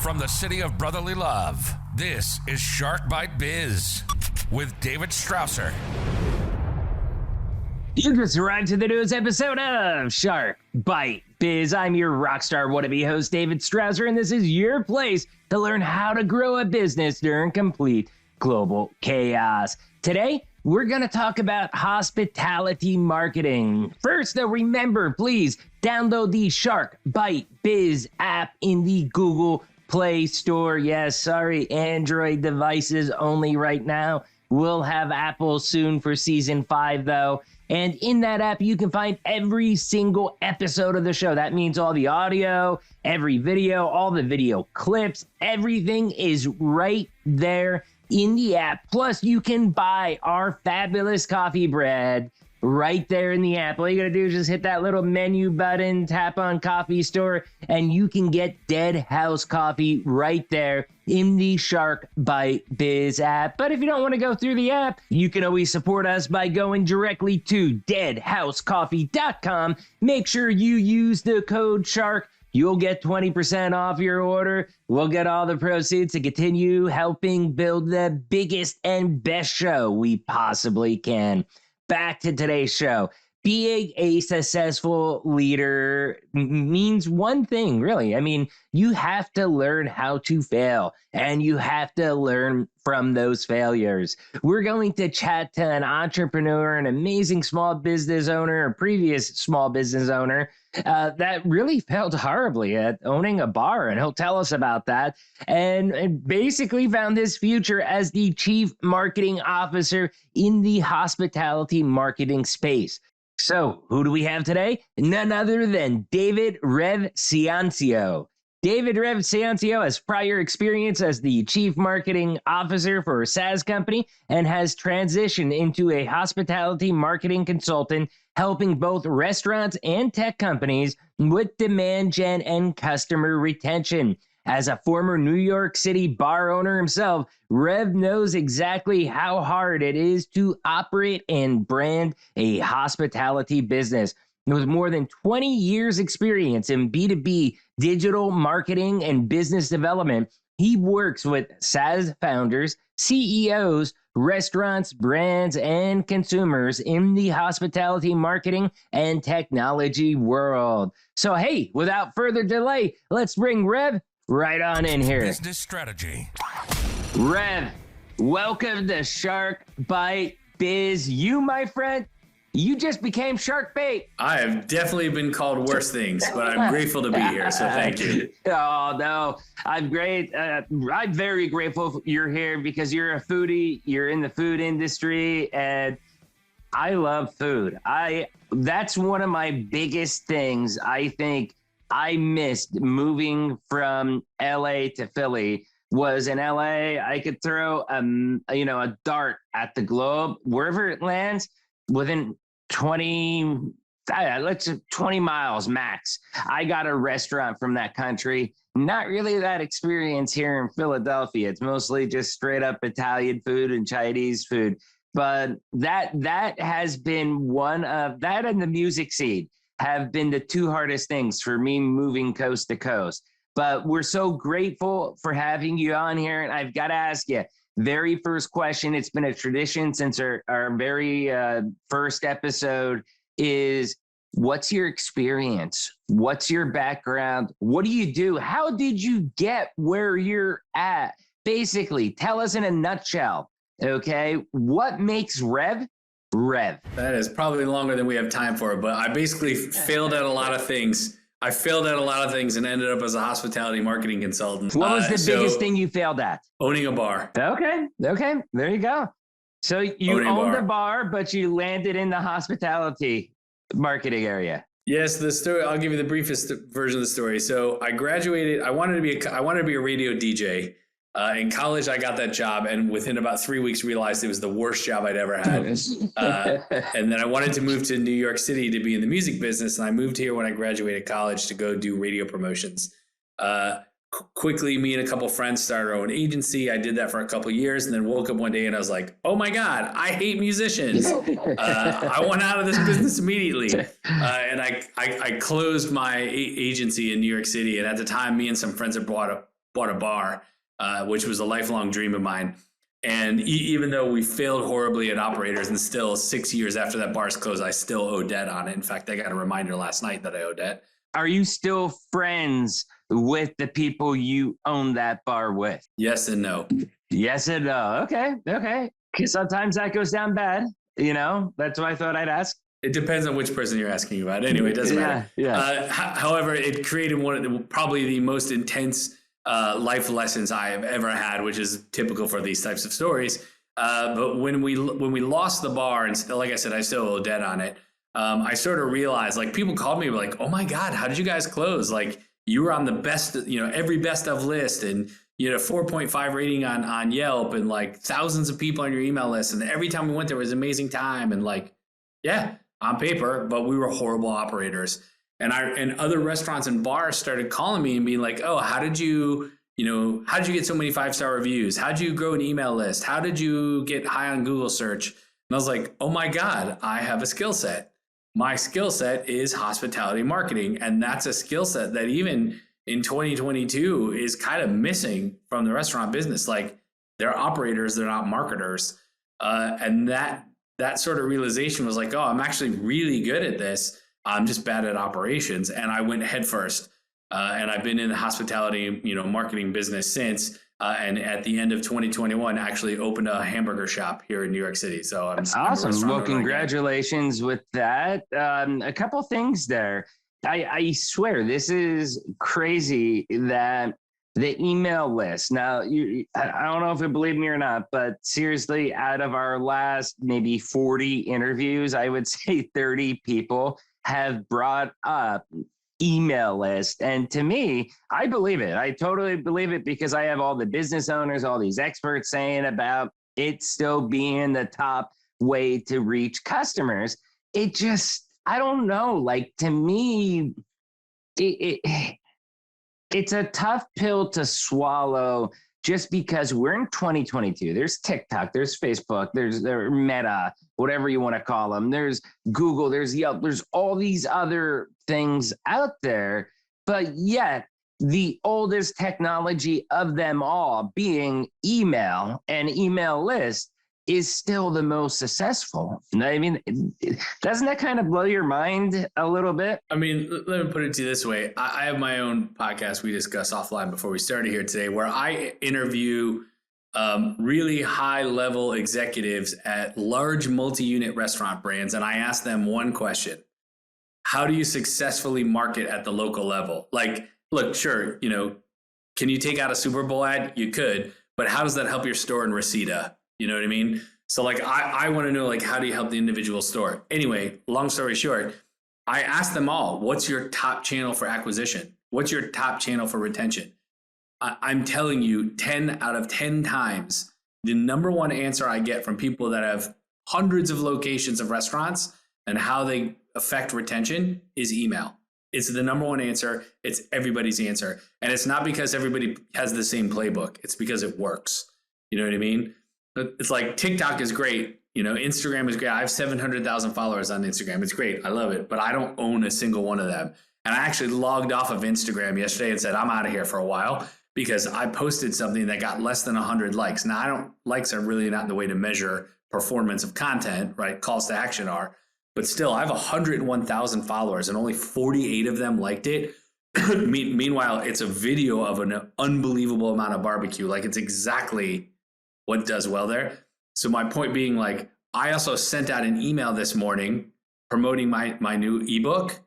From the city of brotherly love, this is Shark Bite Biz with David Strausser. You just arrived to the newest episode of Shark Bite Biz. I'm your rockstar wannabe host, David Strausser, and this is your place to learn how to grow a business during complete global chaos. Today, we're going to talk about hospitality marketing. First, though, remember, please download the Shark Bite Biz app in the Google Play Store. Yes, sorry, Android devices only right now. We'll have Apple soon for season 5, though. And in that app, you can find every single episode of the show. That means all the audio, every video, all the video clips, everything is right there in the app. Plus, you can buy our fabulous coffee bread right there in the app. All you gotta do is just hit that little menu button, tap on coffee store, and you can get Dead House Coffee right there in the Shark Bite Biz app. But if you don't want to go through the app, you can always support us by going directly to deadhousecoffee.com. Make sure you use the code SHARK. You'll get 20% off your order. We'll get all the proceeds to continue helping build the biggest and best show we possibly can. Back to today's show. Being a successful leader means one thing, really. I mean, you have to learn how to fail, and you have to learn from those failures. We're going to chat to an entrepreneur, an amazing small business owner, a previous small business owner that really failed horribly at owning a bar, and he'll tell us about that, and basically found his future as the chief marketing officer in the hospitality marketing space. So, who do we have today? None other than David Rev Ciancio. David Rev Ciancio has prior experience as the chief marketing officer for a SaaS company and has transitioned into a hospitality marketing consultant, helping both restaurants and tech companies with demand gen and customer retention. As a former New York City bar owner himself, Rev knows exactly how hard it is to operate and brand a hospitality business. With more than 20 years experience in B2B digital marketing and business development, he works with SaaS founders, CEOs, restaurants, brands, and consumers in the hospitality marketing and technology world. So hey, without further delay, let's bring Rev right on in here. Business strategy. Rev, welcome to Shark Bite Biz. You, my friend, you just became Shark Bait. I have definitely been called worse things, but I'm grateful to be here, so thank you. Oh, no, I'm great. I'm very grateful you're here because you're a foodie, you're in the food industry, and I love food. That's one of my biggest things I think I missed moving from LA to Philly. Was in LA, I could throw a dart at the globe wherever it lands within 20 miles max. I got a restaurant from that country. Not really that experience here in Philadelphia. It's mostly just straight up Italian food and Chinese food. But that has been one of that, and the music scene have been the two hardest things for me moving coast to coast. But we're so grateful for having you on here. And I've got to ask you, very first question, it's been a tradition since our very first episode, is what's your experience? What's your background? What do you do? How did you get where you're at? Basically, tell us in a nutshell, okay? What makes Rev? That is probably longer than we have time for, but I basically failed at a lot of things. I failed at a lot of things and ended up as a hospitality marketing consultant. What was the biggest thing you failed at? Owning a bar. Okay, there you go. So you owned a bar, but you landed in the hospitality marketing area. Yes, the story. I'll give you the briefest version of the story. So I graduated. I wanted to be a radio DJ. In college, I got that job, and within about 3 weeks, realized it was the worst job I'd ever had. And then I wanted to move to New York City to be in the music business, and I moved here when I graduated college to go do radio promotions. Quickly, me and a couple friends started our own agency. I did that for a couple of years, and then woke up one day and I was like, "Oh my God, I hate musicians! I want out of this business immediately." And I closed my agency in New York City. And at the time, me and some friends had bought bought a bar, which was a lifelong dream of mine. And even though we failed horribly at operators, and still 6 years after that bar's closed, I still owe debt on it. In fact, I got a reminder last night that I owe debt. Are you still friends with the people you own that bar with? Yes and no. Yes and no. Okay. Because sometimes that goes down bad. That's why I thought I'd ask. It depends on which person you're asking about. Anyway, it doesn't matter. Yeah. However, it created probably the most intense life lessons I have ever had, which is typical for these types of stories. But when we lost the bar, and like I said, I still owe debt on it. I sort of realized, like, people called me like, "Oh my God, how did you guys close? Like, you were on the best, every best of list, and you had a 4.5 rating on Yelp, and like thousands of people on your email list, and every time we went there was an amazing time." And like, yeah, on paper, but we were horrible operators. And other restaurants and bars started calling me and being like, "Oh, how did you get so many 5-star reviews? How did you grow an email list? How did you get high on Google search?" And I was like, "Oh my God, I have a skill set. My skill set is hospitality marketing." And that's a skill set that even in 2022 is kind of missing from the restaurant business. Like, they're operators, they're not marketers. And that sort of realization was like, "Oh, I'm actually really good at this. I'm just bad at operations." And I went headfirst. And I've been in the hospitality, marketing business since. And at the end of 2021, actually opened a hamburger shop here in New York City. So that's awesome. Well, congratulations with that. A couple things there. I swear this is crazy that the email list. Now, I don't know if you believe me or not, but seriously, out of our last maybe 40 interviews, I would say 30 people have brought up email list. And to me, I believe it. I totally believe it, because I have all the business owners, all these experts saying about it still being the top way to reach customers. It just, I don't know. Like, to me, it's a tough pill to swallow, just because we're in 2022. There's TikTok, there's Facebook, there's Meta, whatever you want to call them. There's Google, there's Yelp, there's all these other things out there. But yet, the oldest technology of them all, being email and email list, is still the most successful. I mean, doesn't that kind of blow your mind a little bit? I mean, let me put it to you this way. I have my own podcast we discussed offline before we started here today, where I interview really high-level executives at large multi-unit restaurant brands, and I ask them one question: how do you successfully market at the local level? Like, look, sure, can you take out a Super Bowl ad? You could, but how does that help your store in Reseda? You know what I mean? So like, I want to know, like, how do you help the individual store? Anyway, long story short, I asked them all, what's your top channel for acquisition? What's your top channel for retention? I'm telling you, 10 out of 10 times, the number one answer I get from people that have hundreds of locations of restaurants and how they affect retention is email. It's the number one answer. It's everybody's answer. And it's not because everybody has the same playbook. It's because it works. You know what I mean? It's like TikTok is great. Instagram is great. I have 700,000 followers on Instagram. It's great. I love it. But I don't own a single one of them. And I actually logged off of Instagram yesterday and said, I'm out of here for a while, because I posted something that got less than 100 likes. Now, likes are really not the way to measure performance of content, right? Calls to action are. But still, I have 101,000 followers and only 48 of them liked it. Meanwhile, it's a video of an unbelievable amount of barbecue. Like, it's exactly what does well there. So my point being, like, I also sent out an email this morning promoting my new ebook,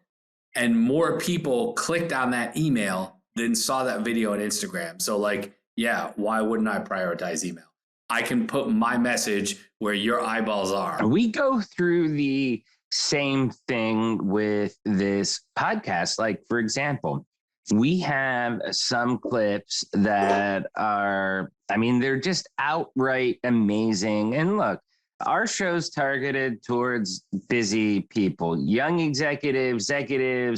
and more people clicked on that email than saw that video on Instagram. So like, yeah, why wouldn't I prioritize email? I can put my message where your eyeballs are. We go through the same thing with this podcast. Like, for example, we have some clips that are, they're just outright amazing. And look, our show's targeted towards busy people, young executives,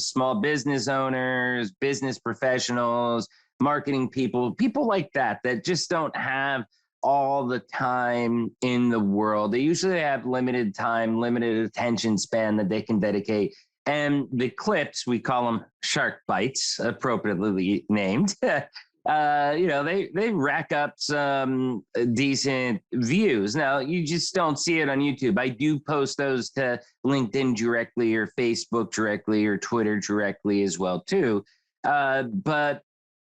small business owners, business professionals, marketing people like that just don't have all the time in the world. They usually have limited time, limited attention span that they can dedicate. And the clips, we call them shark bites, appropriately named. they rack up some decent views. Now, you just don't see it on YouTube. I do post those to LinkedIn directly or Facebook directly or Twitter directly as well, too. But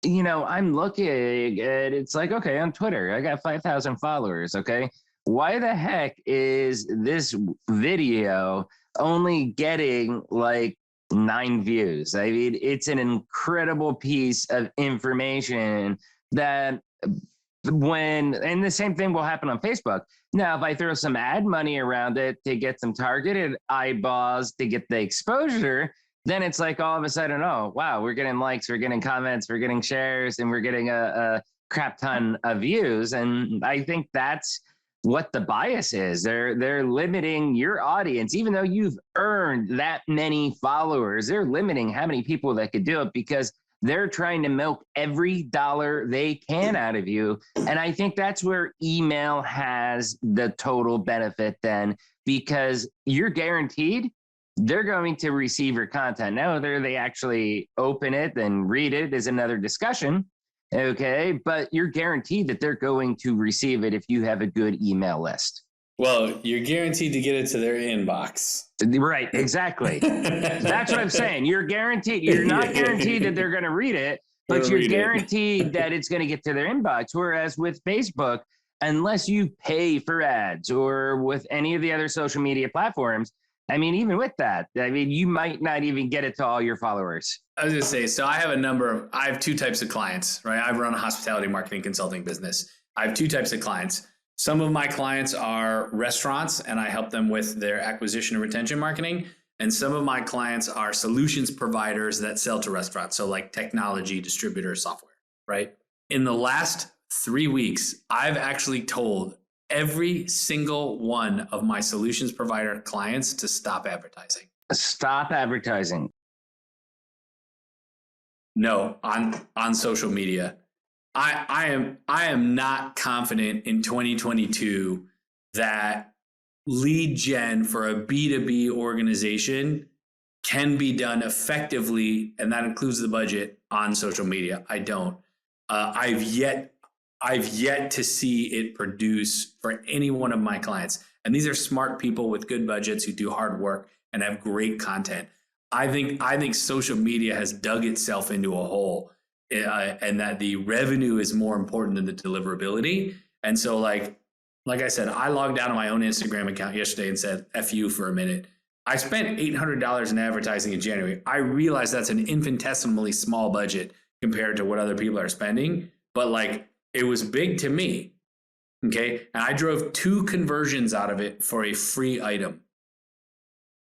I'm looking at it's like, okay, on Twitter, I got 5,000 followers. Okay. Why the heck is this video only getting like 9 views? I mean, it's an incredible piece of information that and the same thing will happen on Facebook. Now, if I throw some ad money around it to get some targeted eyeballs to get the exposure, then it's like all of a sudden, oh, wow, we're getting likes, we're getting comments, we're getting shares, and we're getting a crap ton of views. And I think that's what the bias is. They're limiting your audience, even though you've earned that many followers. They're limiting how many people that could do it because they're trying to milk every dollar they can out of you. And I think that's where email has the total benefit then, because you're guaranteed they're going to receive your content. Now, whether they actually open it and read it is another discussion. Okay. But you're guaranteed that they're going to receive it if you have a good email list. Well, you're guaranteed to get it to their inbox. Right. Exactly. That's what I'm saying. You're guaranteed. You're not guaranteed that they're going to read it, but you're guaranteed that it's going to get to their inbox. Whereas with Facebook, unless you pay for ads or with any of the other social media platforms, I mean, even with that, I mean, you might not even get it to all your followers. I was going to say, so I have 2 types of clients, right? I run a hospitality marketing consulting business. I have 2 types of clients. Some of my clients are restaurants and I help them with their acquisition and retention marketing. And some of my clients are solutions providers that sell to restaurants. So like technology, distributor, software, right? In the last 3 weeks, I've actually told every single one of my solutions provider clients to stop advertising. Stop advertising. No, on social media. I am not confident in 2022 that lead gen for a B2B organization can be done effectively, and that includes the budget on social media. I don't. I've yet to see it produce for any one of my clients. And these are smart people with good budgets who do hard work and have great content. I think social media has dug itself into a hole, and that the revenue is more important than the deliverability. And so like I said, I logged out of my own Instagram account yesterday and said, F you for a minute. I spent $800 in advertising in January. I realize that's an infinitesimally small budget compared to what other people are spending, but like it was big to me. Okay. And I drove 2 conversions out of it for a free item.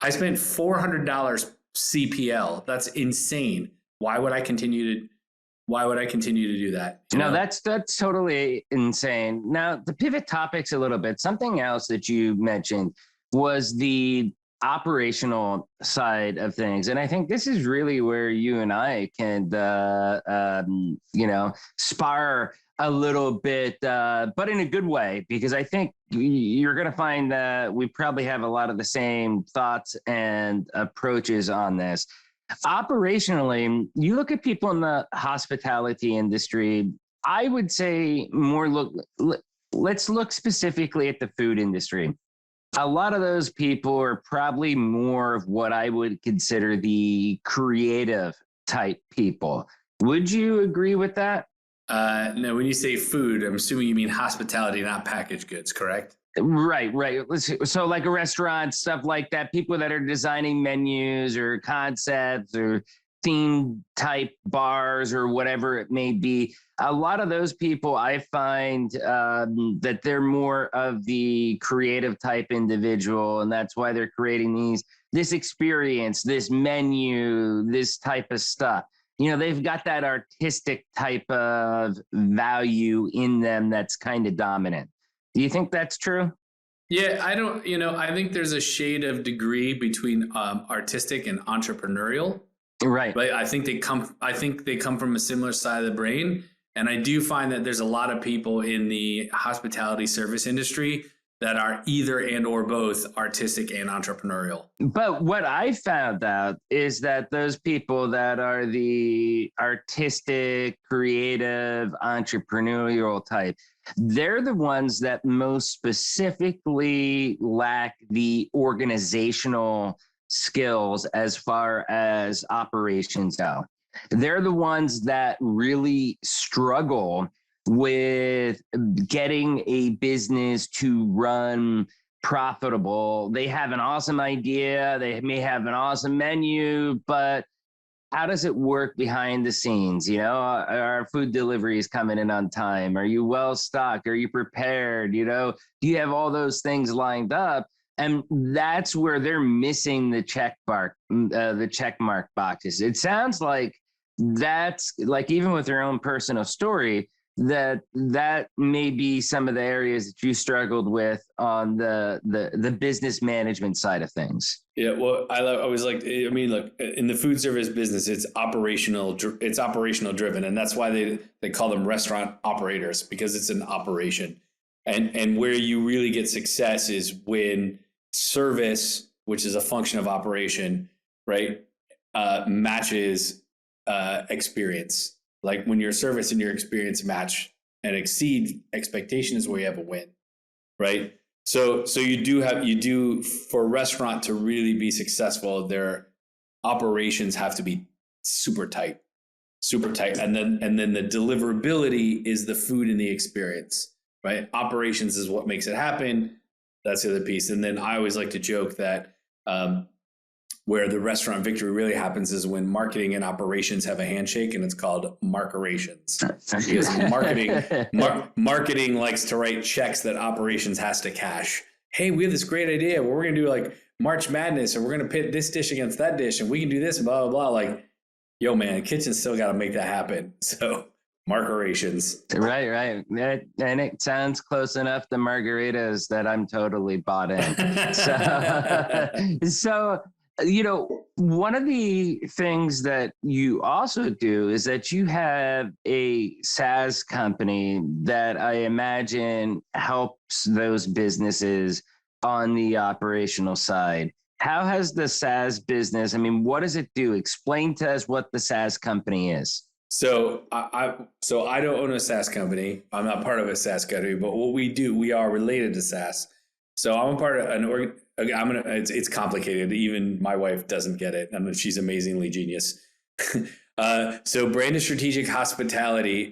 I spent $400 CPL. That's insane. Why would I continue to do that? No, that's totally insane. Now, to pivot topics a little bit, something else that you mentioned was the operational side of things. And I think this is really where you and I can, spar a little bit, but in a good way, because I think you're going to find that we probably have a lot of the same thoughts and approaches on this. Operationally, you look at people in the hospitality industry, I would say let's look specifically at the food industry. A lot of those people are probably more of what I would consider the creative type people. Would you agree with that? No, when you say food, I'm assuming you mean hospitality, not packaged goods, correct? Right. So like a restaurant, stuff like that, people that are designing menus or concepts or theme type bars or whatever it may be. A lot of those people, I find that they're more of the creative type individual, and that's why they're creating this experience, this menu, this type of stuff. They've got that artistic type of value in them that's kind of dominant. Do you think that's true? Yeah, I think there's a shade of degree between artistic and entrepreneurial. Right. But I think they come from a similar side of the brain. And I do find that there's a lot of people in the hospitality service industry that are either and or both artistic and entrepreneurial. But what I found out is that those people that are the artistic, creative, entrepreneurial type, they're the ones that most specifically lack the organizational skills as far as operations go. They're the ones that really struggle with getting a business to run profitable. They have an awesome idea, they may have an awesome menu, but how does it work behind the scenes? You know, are food deliveries coming in on time? Are you well stocked? Are you prepared? You know, do you have all those things lined up? And that's where they're missing the check mark boxes. It sounds like that's like, even with their own personal story, that may be some of the areas that you struggled with on the business management side of things. Yeah, well, I was like, I mean, look, in the food service business, it's operational driven, and that's why they call them restaurant operators, because it's an operation. And where you really get success is when service, which is a function of operation, right, matches experience. Like when your service and your experience match and exceed expectation is where you have a win, right? So you do for a restaurant to really be successful, their operations have to be super tight, and then the deliverability is the food and the experience, right? Operations is what makes it happen. That's the other piece. And then I always like to joke that where the restaurant victory really happens is when marketing and operations have a handshake, and it's called markerations. Because marketing likes to write checks that operations has to cash. Hey, we have this great idea where we're going to do like March Madness, and we're going to pit this dish against that dish, and we can do this and blah, blah, blah. Like, yo, man, kitchen's still got to make that happen. So markerations. Right. And it sounds close enough to margaritas that I'm totally bought in. So you know, one of the things that you also do is that you have a SaaS company that I imagine helps those businesses on the operational side. How has the SaaS business, I mean, what does it do? Explain to us what the SaaS company is. So I don't own a SaaS company. I'm not part of a SaaS company, but what we do, we are related to SaaS. So I'm a part of an it's complicated. Even my wife doesn't get it. I mean, she's amazingly genius. So Branded Strategic Hospitality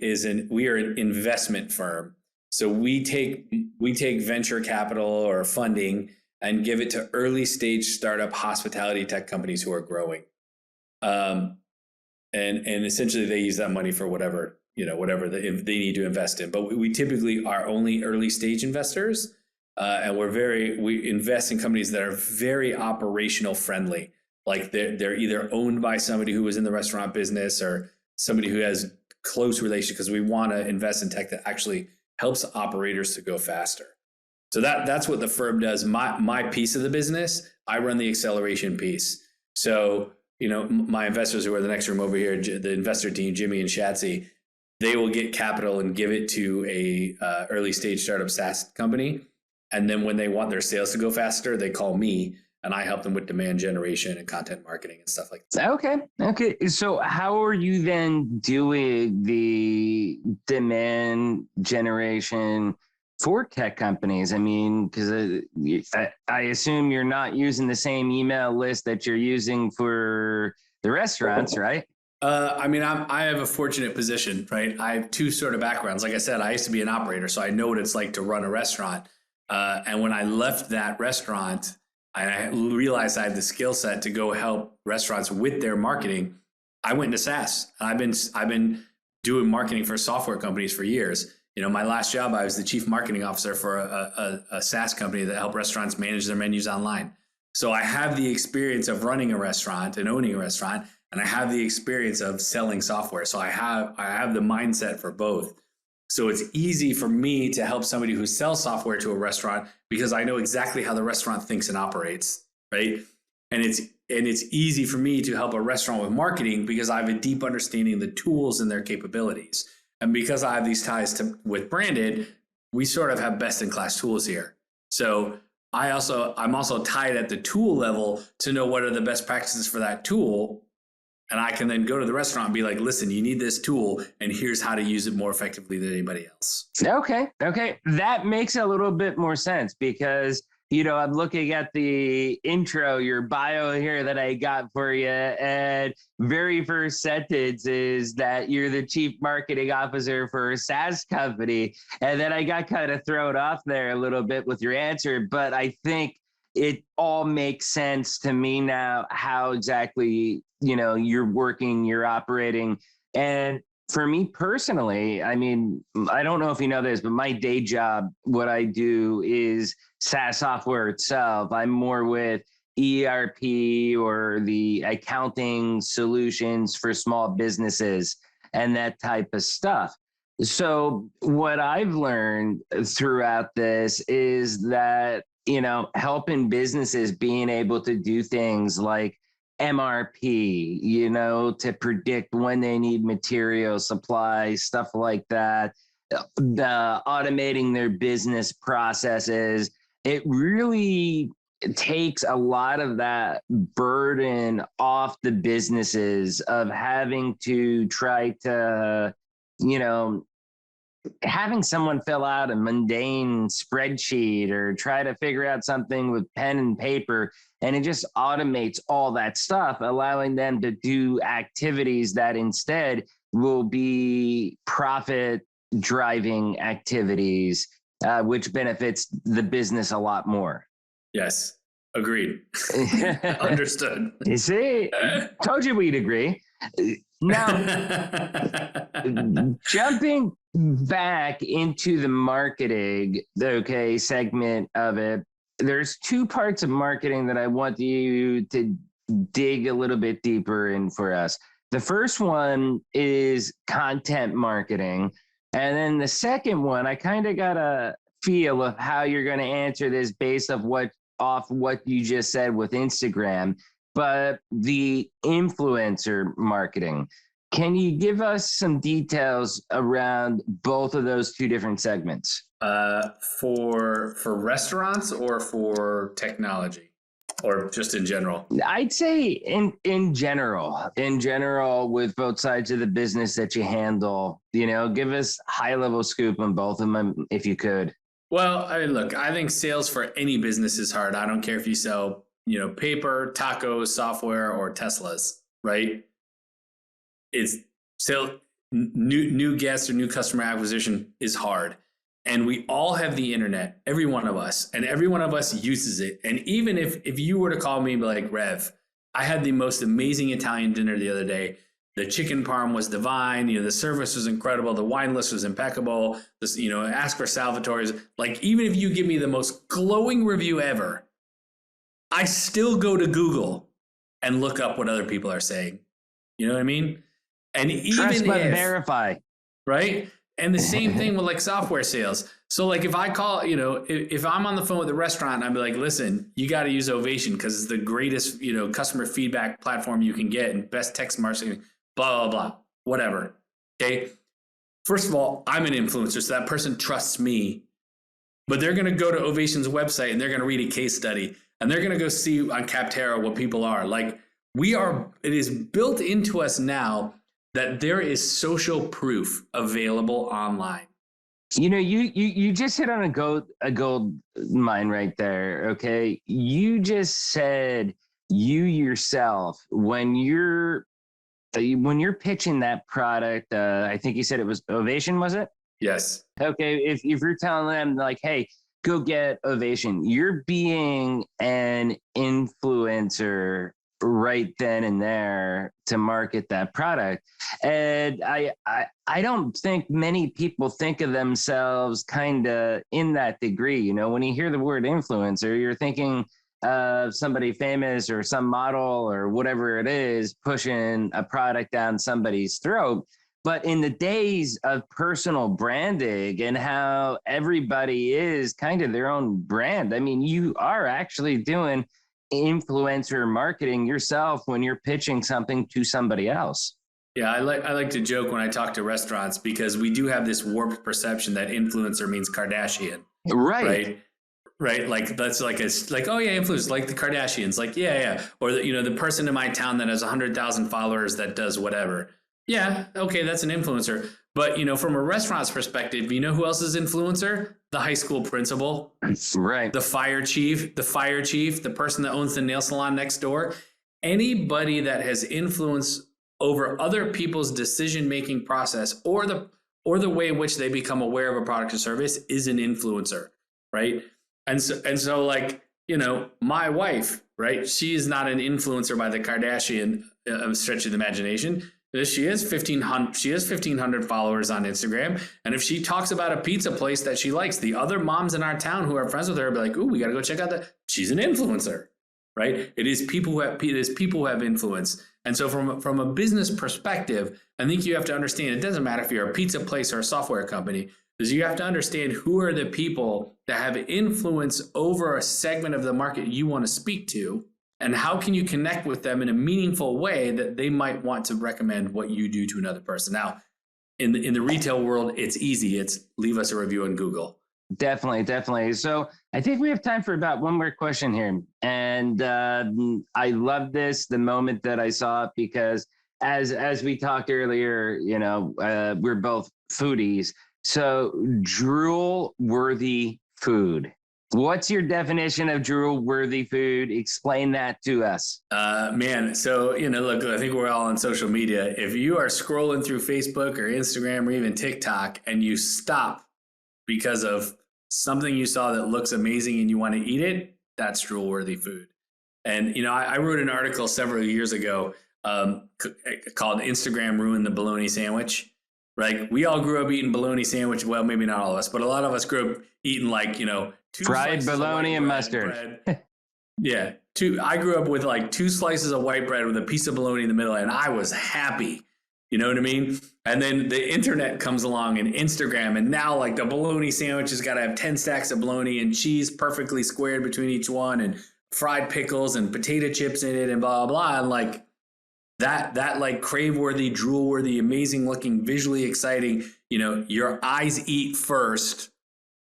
we are an investment firm. So we take venture capital or funding and give it to early stage startup hospitality tech companies who are growing. And essentially they use that money for whatever they need to invest in. But we typically are only early stage investors. And we invest in companies that are very operational friendly. Like they're either owned by somebody who was in the restaurant business or somebody who has close relation, because we want to invest in tech that actually helps operators to go faster. So that's what the firm does. My piece of the business, I run the acceleration piece. So, you know, my investors who are the next room over here, the investor team, Jimmy and Shatsy, they will get capital and give it to a early stage startup SaaS company. And then when they want their sales to go faster, they call me and I help them with demand generation and content marketing and stuff like that. Okay. So how are you then doing the demand generation for tech companies? I mean, because I assume you're not using the same email list that you're using for the restaurants, right? I mean, I have a fortunate position, right? I have two sort of backgrounds. Like I said, I used to be an operator, so I know what it's like to run a restaurant. And when I left that restaurant, I realized I had the skill set to go help restaurants with their marketing. I went into SaaS. I've been doing marketing for software companies for years. You know, my last job, I was the chief marketing officer for a SaaS company that helped restaurants manage their menus online. So I have the experience of running a restaurant and owning a restaurant, and I have the experience of selling software. So I have the mindset for both. So it's easy for me to help somebody who sells software to a restaurant because I know exactly how the restaurant thinks and operates, right? And it's easy for me to help a restaurant with marketing because I have a deep understanding of the tools and their capabilities. And because I have these ties with Branded, we sort of have best in class tools here. So I'm also tied at the tool level to know what are the best practices for that tool. And I can then go to the restaurant and be like, listen, you need this tool, and here's how to use it more effectively than anybody else. Okay. That makes a little bit more sense because, I'm looking at the intro, your bio here that I got for you, and very first sentence is that you're the chief marketing officer for a SaaS company. And then I got kind of thrown off there a little bit with your answer, but I think it all makes sense to me now how exactly, you're working, you're operating. And for me personally, I mean, I don't know if you know this, but my day job, what I do is SaaS software itself. I'm more with ERP or the accounting solutions for small businesses and that type of stuff. So what I've learned throughout this is that, helping businesses being able to do things like MRP, to predict when they need material, supplies, stuff like that, automating their business processes. It really takes a lot of that burden off the businesses of having to try to, having someone fill out a mundane spreadsheet or try to figure out something with pen and paper. And it just automates all that stuff, allowing them to do activities that instead will be profit driving activities, which benefits the business a lot more. Yes. Agreed. Understood. You see, told you we'd agree. Now, jumping back into the marketing, segment of it, there's two parts of marketing that I want you to dig a little bit deeper in for us. The first one is content marketing. And then the second one, I kind of got a feel of how you're going to answer this based off what you just said with Instagram, but the influencer marketing. Can you give us some details around both of those two different segments? For restaurants or for technology, or just in general? I'd say in general, with both sides of the business that you handle, give us high level scoop on both of them if you could. Well, I mean, look, I think sales for any business is hard. I don't care if you sell, paper, tacos, software, or Teslas, right? It's sale, new guests or new customer acquisition is hard. And we all have the internet, every one of us, and every one of us uses it. And even if you were to call me and be like, Rev, I had the most amazing Italian dinner the other day. The chicken parm was divine. The service was incredible. The wine list was impeccable. This, ask for Salvatore's. Like, even if you give me the most glowing review ever, I still go to Google and look up what other people are saying. You know what I mean? And even trust but verify, right? And the same thing with like software sales. So like if I call, if I'm on the phone with the restaurant, I'd be like, listen, you got to use Ovation because it's the greatest, customer feedback platform you can get and best text marketing, blah, blah, blah, whatever. Okay. First of all, I'm an influencer, so that person trusts me, but they're going to go to Ovation's website and they're going to read a case study and they're going to go see on Capterra what people are like. It is built into us now that there is social proof available online. You just hit on a gold mine right there. Okay. You just said you yourself, when you're pitching that product, I think you said it was Ovation, was it? Yes. Okay. If you're telling them like, hey, go get Ovation, you're being an influencer right then and there to market that product. And I don't think many people think of themselves kind of in that degree. When you hear the word influencer, you're thinking of somebody famous or some model or whatever it is pushing a product down somebody's throat. But in the days of personal branding and how everybody is kind of their own brand, I mean, you are actually doing influencer marketing yourself when you're pitching something to somebody else. Yeah, I like to joke when I talk to restaurants because we do have this warped perception that influencer means Kardashian. Right. right? Like that's like oh yeah, influencers like the Kardashians, like yeah, or the person in my town that has 100,000 followers that does whatever. Yeah, okay, that's an influencer. But from a restaurant's perspective, you know who else is influencer? The high school principal, right? The fire chief, the person that owns the nail salon next door. Anybody that has influence over other people's decision-making process or the way in which they become aware of a product or service is an influencer, right? And so like, my wife, right? She is not an influencer by the Kardashian stretch of the imagination. She has 1,500 followers on Instagram. And if she talks about a pizza place that she likes, the other moms in our town who are friends with her will be like, ooh, we got to go check out that. She's an influencer, right? It is people who have influence. And so from a business perspective, I think you have to understand it doesn't matter if you're a pizza place or a software company, because you have to understand who are the people that have influence over a segment of the market you want to speak to, and how can you connect with them in a meaningful way that they might want to recommend what you do to another person. Now, in the retail world, it's easy. It's leave us a review on Google. Definitely. So I think we have time for about one more question here. And I love this, the moment that I saw it, because as we talked earlier, we're both foodies. So drool-worthy food. What's your definition of drool-worthy food? Explain that to us. Man, so, look, I think we're all on social media. If you are scrolling through Facebook or Instagram or even TikTok and you stop because of something you saw that looks amazing and you want to eat it, that's drool-worthy food. And, I wrote an article several years ago called Instagram Ruined the Bologna Sandwich. Like, we all grew up eating bologna sandwich. Well, maybe not all of us, but a lot of us grew up eating like, two fried bologna and mustard. Yeah. I grew up with like 2 slices of white bread with a piece of bologna in the middle, and I was happy. You know what I mean? And then the internet comes along and Instagram, and now like the bologna sandwich has got to have 10 stacks of bologna and cheese perfectly squared between each one, and fried pickles and potato chips in it and blah, blah, blah. And like that like crave-worthy, drool-worthy, amazing-looking, visually exciting, your eyes eat first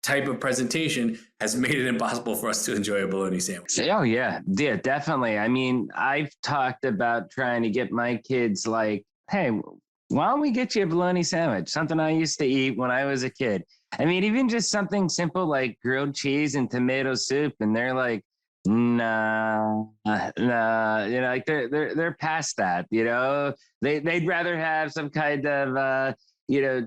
type of presentation has made it impossible for us to enjoy a bologna sandwich. Oh, yeah, definitely. I mean, I've talked about trying to get my kids like, hey, why don't we get you a bologna sandwich? Something I used to eat when I was a kid. I mean, even just something simple like grilled cheese and tomato soup, and they're like, nah, like they're past that. They'd rather have some kind of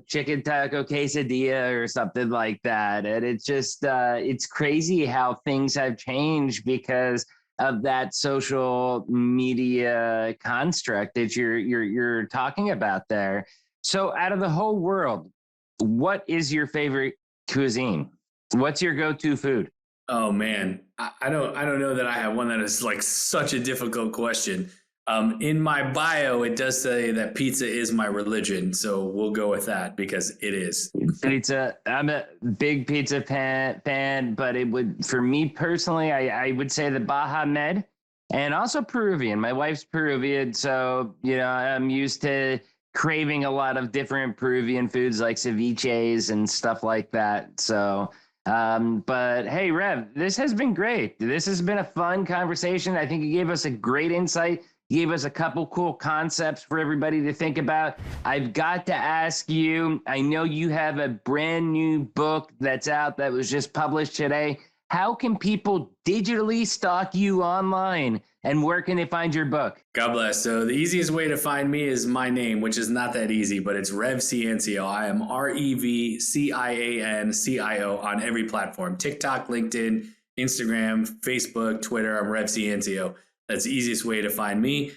chicken taco quesadilla or something like that. And it's just it's crazy how things have changed because of that social media construct that you're talking about there. So out of the whole world, what is your favorite cuisine? What's your go-to food? Oh man, I don't know that I have one that is like such a difficult question. In my bio, it does say that pizza is my religion, so we'll go with that because it is. Pizza. I'm a big pizza fan, but it would, for me personally, I would say the Baja Med and also Peruvian. My wife's Peruvian, so I'm used to craving a lot of different Peruvian foods like ceviches and stuff like that. So. But hey, Rev, this has been great. This has been a fun conversation. I think you gave us a great insight. You gave us a couple cool concepts for everybody to think about. I've got to ask you, I know you have a brand new book that's out that was just published today. How can people digitally stalk you online, and where can they find your book? God bless. So the easiest way to find me is my name, which is not that easy, but it's Rev Ciancio. I am REVCIANCIO on every platform: TikTok, LinkedIn, Instagram, Facebook, Twitter. I'm Rev Ciancio. That's the easiest way to find me.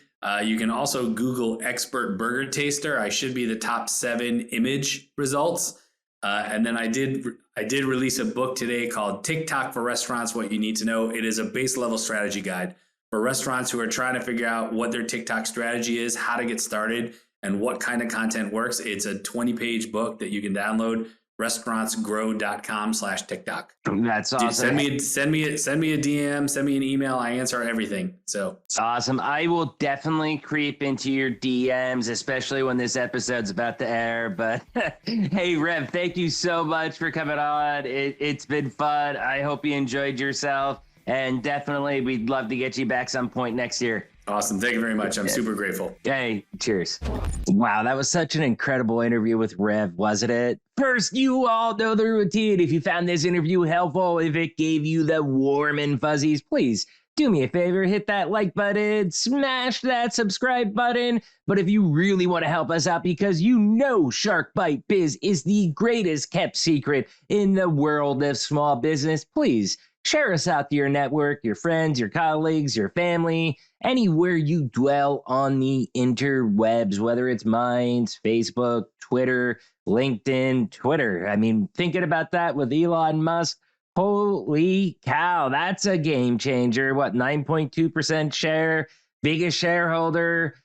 You can also Google expert burger taster. I should be the top 7 image results. And then I did release a book today called TikTok for Restaurants: What You Need to Know. It is a base level strategy guide for restaurants who are trying to figure out what their TikTok strategy is, how to get started, and what kind of content works. It's a 20-page book that you can download restaurantsgrow.com/TikTok. That's awesome. Dude, send me a DM, send me an email. I answer everything. So awesome. I will definitely creep into your DMs, especially when this episode's about to air. But hey, Rev, thank you so much for coming on. It's been fun. I hope you enjoyed yourself. And definitely, we'd love to get you back some point next year. awesome. Thank you very much. I'm super grateful. Hey, cheers. Wow, that was such an incredible interview with Rev, wasn't it? First, you all know the routine. If you found this interview helpful, if it gave you the warm and fuzzies, please do me a favor, hit that like button, smash that subscribe button. But if you really want to help us out, because you know Shark Bite Biz is the greatest kept secret in the world of small business, please share us out to your network, your friends, your colleagues, your family, anywhere you dwell on the interwebs, whether it's Minds, Facebook, Twitter, LinkedIn, Twitter. I mean, thinking about that with Elon Musk, holy cow, that's a game changer. What, 9.2% share, biggest shareholder.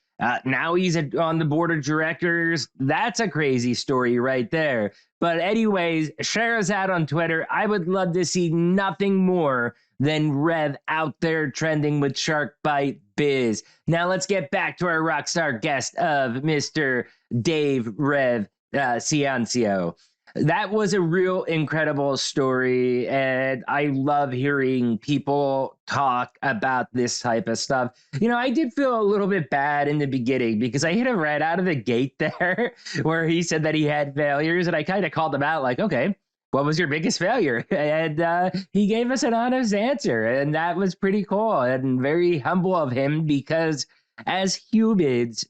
Now he's on the board of directors. That's a crazy story right there. But anyways, share us out on Twitter. I would love to see nothing more than Rev out there trending with Shark Bite Biz. Now let's get back to our rock star guest of Mr. Dave Rev Ciancio. That was a real incredible story, and I love hearing people talk about this type of stuff. You know, I did feel a little bit bad in the beginning because I hit him right out of the gate there where he said that he had failures, and I kind of called him out like, okay, what was your biggest failure? And he gave us an honest answer, and that was pretty cool and very humble of him because as humans,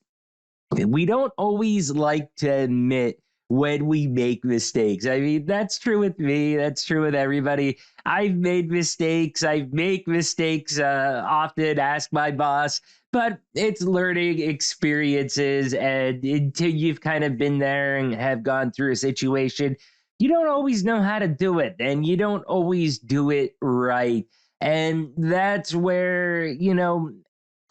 we don't always like to admit when we make mistakes. I mean, that's true with me. That's true with everybody. I've made mistakes. I make mistakes often, ask my boss, but it's learning experiences. And until you've kind of been there and have gone through a situation, you don't always know how to do it. And you don't always do it right. And that's where, you know,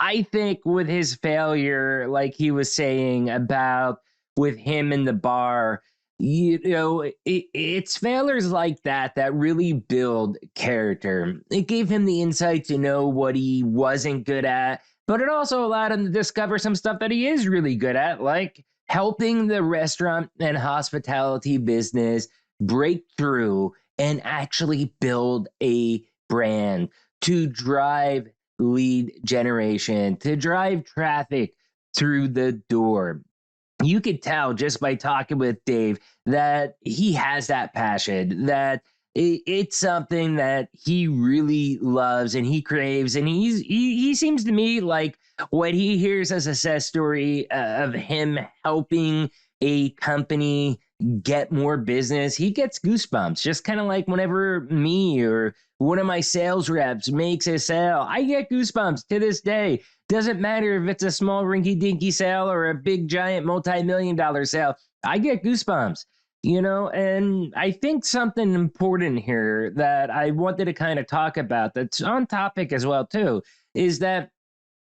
I think with his failure, like he was saying about with him in the bar, you know, it's failures like that that really build character. It gave him the insight to know what he wasn't good at, but it also allowed him to discover some stuff that he is really good at, like helping the restaurant and hospitality business break through and actually build a brand to drive lead generation, to drive traffic through the door. You could tell just by talking with Dave that he has that passion, that it's something that he really loves and he craves. And he seems to me like when he hears a success story of him helping a company get more business, he gets goosebumps, just kind of like whenever me or one of my sales reps makes a sale, I get goosebumps to this day. Doesn't matter if it's a small rinky-dinky sale or a big giant multi-million-dollar sale, I get goosebumps, you know. And I think something important here that I wanted to kind of talk about that's on topic as well too is that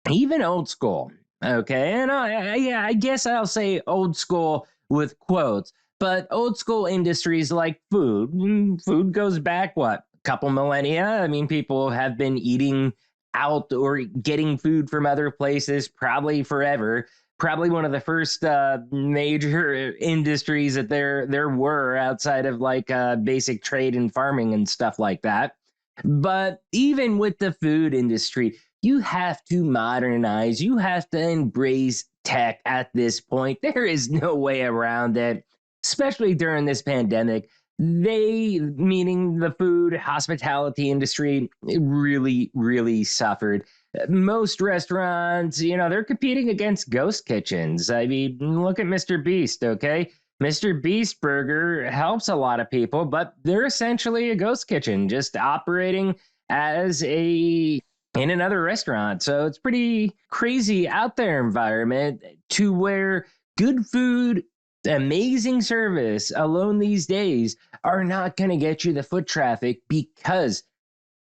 even old school, okay, and I guess I'll say old school with quotes, but old school industries like food goes back, what, a couple millennia? I mean, people have been eating out or getting food from other places probably forever. Probably one of the first major industries that there were outside of like basic trade and farming and stuff like that. But even with the food industry, you have to modernize. You have to embrace tech at this point. There is no way around it, especially during this pandemic. They, meaning the food hospitality industry, really, really suffered. Most restaurants, you know, they're competing against ghost kitchens. I mean, look at Mr. Beast, okay? Mr. Beast Burger helps a lot of people, but they're essentially a ghost kitchen, just operating as in another restaurant. So it's pretty crazy out there environment to where good food, amazing service alone these days are not going to get you the foot traffic because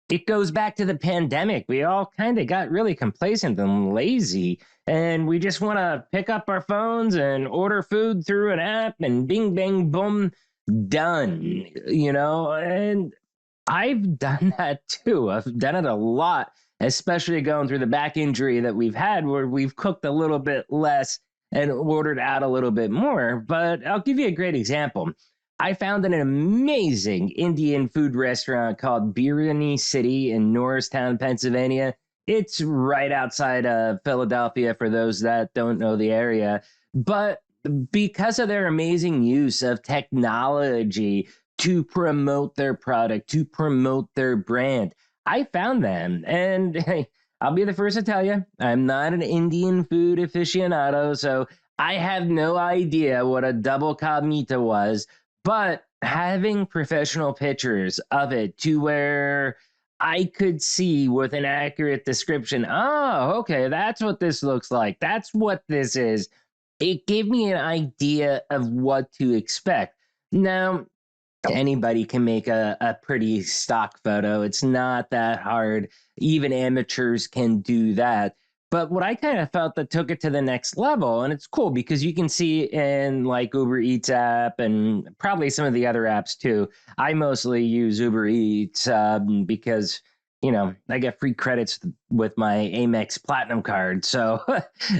it goes back to the pandemic. We all kind of got really complacent and lazy, and we just want to pick up our phones and order food through an app and bing, bang, boom, done, and I've done that too. I've done it a lot, especially going through the back injury that we've had where we've cooked a little bit less and ordered out a little bit more. But I'll give you a great example. I found an amazing Indian food restaurant called Biryani City in Norristown, Pennsylvania. It's right outside of Philadelphia for those that don't know the area. But because of their amazing use of technology to promote their product, to promote their brand, I found them. And hey, I'll be the first to tell you, I'm not an Indian food aficionado, so I have no idea what a double ka meatha was. But having professional pictures of it to where I could see with an accurate description, oh, okay, that's what this looks like. That's what this is. It gave me an idea of what to expect. Now, anybody can make a pretty stock photo. It's not that hard. Even amateurs can do that. But what I kind of felt that took it to the next level, and it's cool because you can see in like Uber Eats app and probably some of the other apps too. I mostly use Uber Eats because I get free credits with my Amex Platinum card. So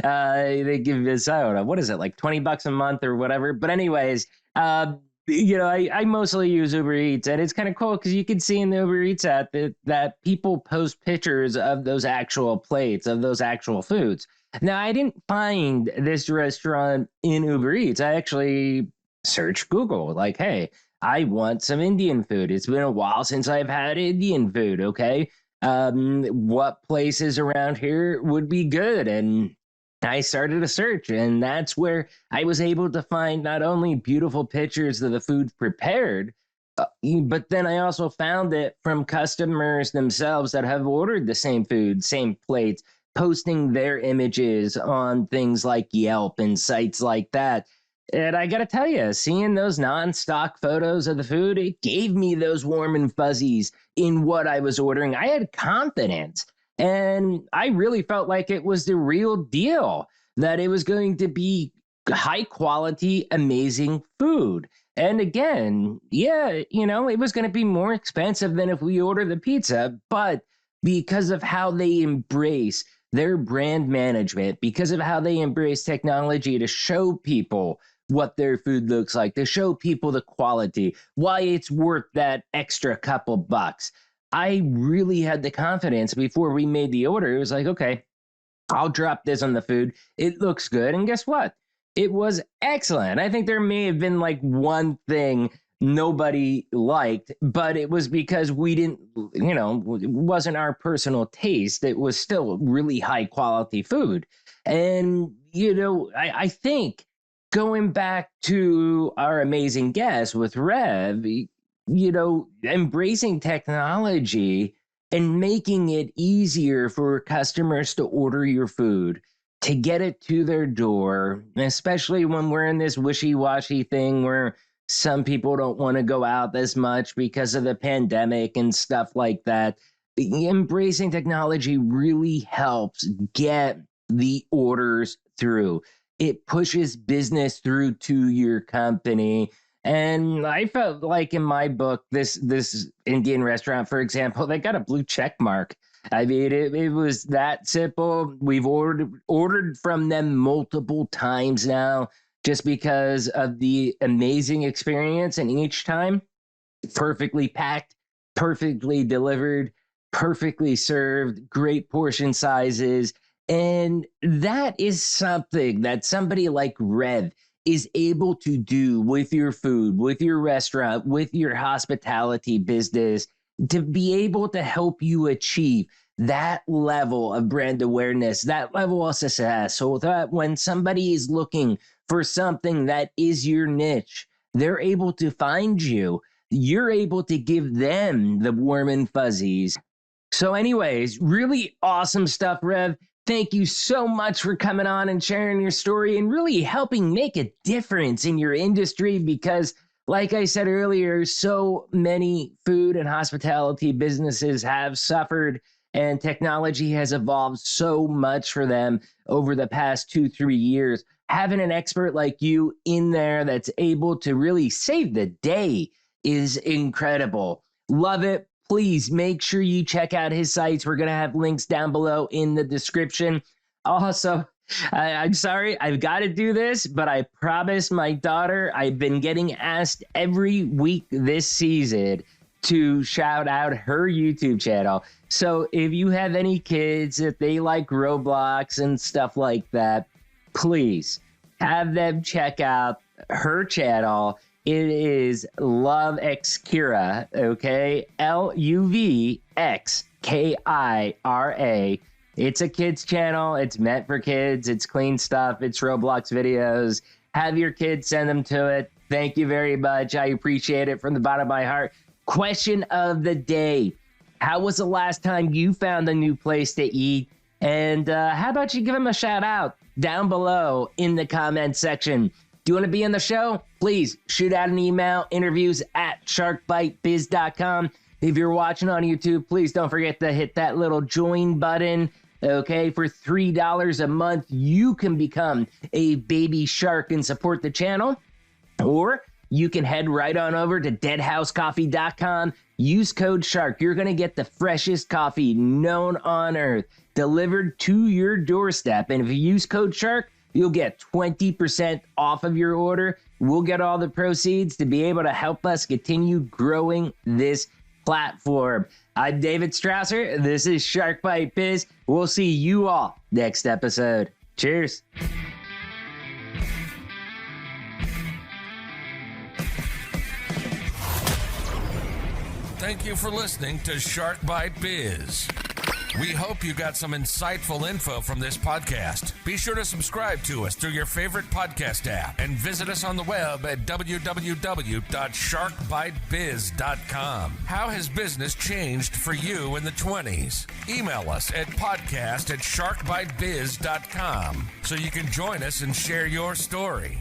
they give us, I don't know, what is it, like $20 a month or whatever. But anyways, I mostly use Uber Eats, and it's kind of cool because you can see in the Uber Eats app that people post pictures of those actual plates, of those actual foods. Now, I didn't find this restaurant in Uber Eats. I actually searched Google, like, hey, I want some Indian food. It's been a while since I've had Indian food, okay? What places around here would be good? And I started a search, and that's where I was able to find not only beautiful pictures of the food prepared, but then I also found it from customers themselves that have ordered the same food, same plates, posting their images on things like Yelp and sites like that. And I got to tell you, seeing those non-stock photos of the food, it gave me those warm and fuzzies in what I was ordering. I had confidence. And I really felt like it was the real deal, that it was going to be high quality, amazing food. And again, yeah, it was going to be more expensive than if we order the pizza, but because of how they embrace their brand management, because of how they embrace technology to show people what their food looks like, to show people the quality, why it's worth that extra couple bucks. I really had the confidence before we made the order. It was like, okay, I'll drop this on the food. It looks good. And guess what? It was excellent. I think there may have been like one thing nobody liked, but it was because we didn't, it wasn't our personal taste. It was still really high quality food. And, I think going back to our amazing guest with Rev, embracing technology and making it easier for customers to order your food, to get it to their door, especially when we're in this wishy-washy thing where some people don't want to go out as much because of the pandemic and stuff like that. Embracing technology really helps get the orders through. It pushes business through to your company. And I felt like in my book, this Indian restaurant, for example, they got a blue check mark. I mean, it was that simple. We've ordered from them multiple times now just because of the amazing experience. And each time, perfectly packed, perfectly delivered, perfectly served, great portion sizes. And that is something that somebody like Rev is able to do with your food, with your restaurant, with your hospitality business, to be able to help you achieve that level of brand awareness, that level of success, so that when somebody is looking for something that is your niche, they're able to find you. You're able to give them the warm and fuzzies. So anyways, really awesome stuff, Rev. Thank you so much for coming on and sharing your story and really helping make a difference in your industry because, like I said earlier, so many food and hospitality businesses have suffered and technology has evolved so much for them over the past 2-3 years. having an expert like you in there that's able to really save the day is incredible. Love it. Please make sure you check out his sites. We're going to have links down below in the description. Also, I'm sorry, I've got to do this, but I promised my daughter, I've been getting asked every week this season to shout out her YouTube channel. So if you have any kids, if they like Roblox and stuff like that, please have them check out her channel. It is Love X Kira, okay? LUVXKIRA. It's a kids channel. It's meant for kids. It's clean stuff. It's Roblox videos. Have your kids send them to it. Thank you very much. I appreciate it from the bottom of my heart. Question of the day. How was the last time you found a new place to eat? And how about you give them a shout out down below in the comment section? Do you want to be on the show? Please shoot out an email, interviews@sharkbitebiz.com. If you're watching on YouTube, please don't forget to hit that little join button. Okay, for $3 a month, you can become a baby shark and support the channel. Or you can head right on over to deadhousecoffee.com. Use code SHARK. You're going to get the freshest coffee known on earth delivered to your doorstep. And if you use code SHARK, you'll get 20% off of your order. We'll get all the proceeds to be able to help us continue growing this platform. I'm David Strausser. This is Shark Bite Biz. We'll see you all next episode. Cheers. Thank you for listening to Shark Bite Biz. We hope you got some insightful info from this podcast. Be sure to subscribe to us through your favorite podcast app and visit us on the web at www.sharkbitebiz.com. How has business changed for you in the 20s? Email us at podcast@sharkbitebiz.com so you can join us and share your story.